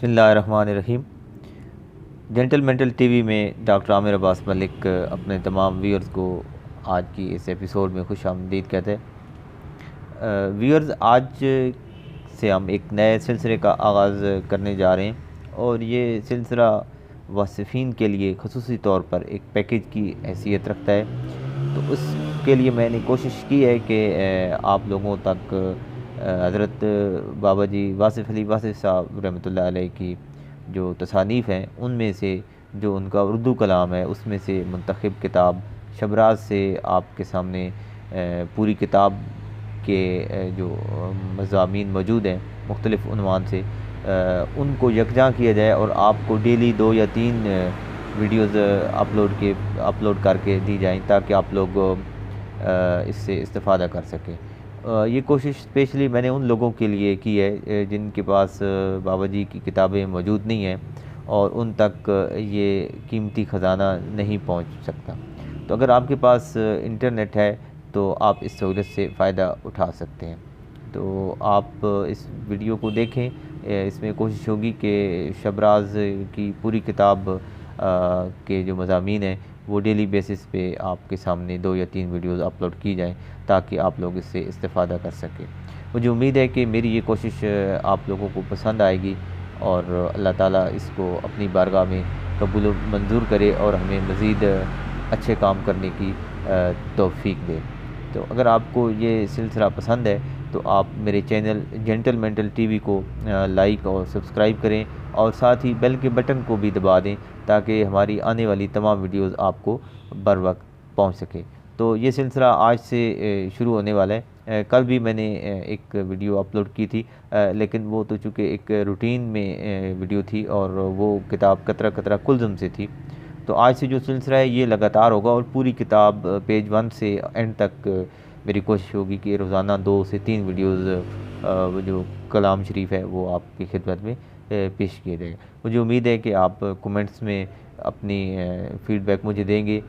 بسم اللہ الرحمن الرحیم۔ جنٹل مینٹل ٹی وی میں ڈاکٹر عامر عباس ملک اپنے تمام ویورز کو آج کی اس ایپیسوڈ میں خوش آمدید کہتے ہیں۔ ویورز، آج سے ہم ایک نئے سلسلے کا آغاز کرنے جا رہے ہیں، اور یہ سلسلہ واصفین کے لیے خصوصی طور پر ایک پیکیج کی حیثیت رکھتا ہے۔ تو اس کے لیے میں نے کوشش کی ہے کہ آپ لوگوں تک حضرت بابا جی واصف علی واصف صاحب رحمۃ اللہ علیہ کی جو تصانیف ہیں ان میں سے جو ان کا اردو کلام ہے اس میں سے منتخب کتاب شبراز سے آپ کے سامنے پوری کتاب کے جو مضامین موجود ہیں مختلف عنوان سے ان کو یکجاں کیا جائے، اور آپ کو ڈیلی 2 یا 3 ویڈیوز اپلوڈ کر کے دی جائیں تاکہ آپ لوگ اس سے استفادہ کر سکیں۔ یہ کوشش اسپیشلی میں نے ان لوگوں کے لیے کی ہے جن کے پاس بابا جی کی کتابیں موجود نہیں ہیں اور ان تک یہ قیمتی خزانہ نہیں پہنچ سکتا۔ تو اگر آپ کے پاس انٹرنیٹ ہے تو آپ اس سہولت سے فائدہ اٹھا سکتے ہیں۔ تو آپ اس ویڈیو کو دیکھیں، اس میں کوشش ہوگی کہ شبراز کی پوری کتاب کے جو مضامین ہیں وہ ڈیلی بیسس پہ آپ کے سامنے 2 یا 3 ویڈیوز اپلوڈ کی جائیں تاکہ آپ لوگ اس سے استفادہ کر سکیں۔ مجھے امید ہے کہ میری یہ کوشش آپ لوگوں کو پسند آئے گی، اور اللہ تعالیٰ اس کو اپنی بارگاہ میں قبول و منظور کرے اور ہمیں مزید اچھے کام کرنے کی توفیق دے۔ تو اگر آپ کو یہ سلسلہ پسند ہے تو آپ میرے channel gentle mental T V کو لائک اور سبسکرائب کریں، اور ساتھ ہی بیل کے بٹن کو بھی دبا دیں تاکہ ہماری آنے والی تمام ویڈیوز آپ کو بر وقت پہنچ سکے۔ تو یہ سلسلہ آج سے شروع ہونے والا ہے۔ کل بھی میں نے ایک ویڈیو اپلوڈ کی تھی، لیکن وہ تو چونکہ ایک روٹین میں ویڈیو تھی اور وہ کتاب قطرہ قطرہ کلزم سے تھی۔ تو آج سے جو سلسلہ ہے یہ لگاتار ہوگا، اور پوری کتاب پیج 1 سے اینڈ تک میری کوشش ہوگی کہ روزانہ 2 سے 3 ویڈیوز جو کلام شریف ہے وہ آپ کی خدمت میں پیش کیے جائیں۔ مجھے امید ہے کہ آپ کومنٹس میں اپنی فیڈ بیک مجھے دیں گے،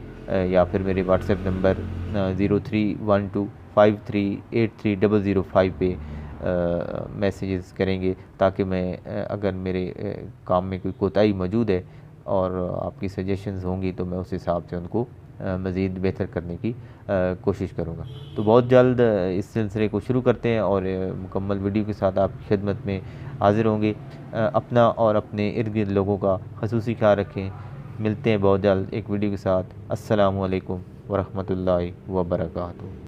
یا پھر میرے واٹس ایپ نمبر 0312538305 پہ میسیجز کریں گے، تاکہ میں اگر میرے کام میں کوئی کوتاہی موجود ہے اور آپ کی سجیشنز ہوں گی تو میں اس حساب سے ان کو مزید بہتر کرنے کی کوشش کروں گا۔ تو بہت جلد اس سلسلے کو شروع کرتے ہیں اور مکمل ویڈیو کے ساتھ آپ کی خدمت میں حاضر ہوں گے۔ اپنا اور اپنے ارد گرد لوگوں کا خصوصی خیال رکھیں۔ ملتے ہیں بہت جلد ایک ویڈیو کے ساتھ۔ السلام علیکم ورحمۃ اللہ وبرکاتہ۔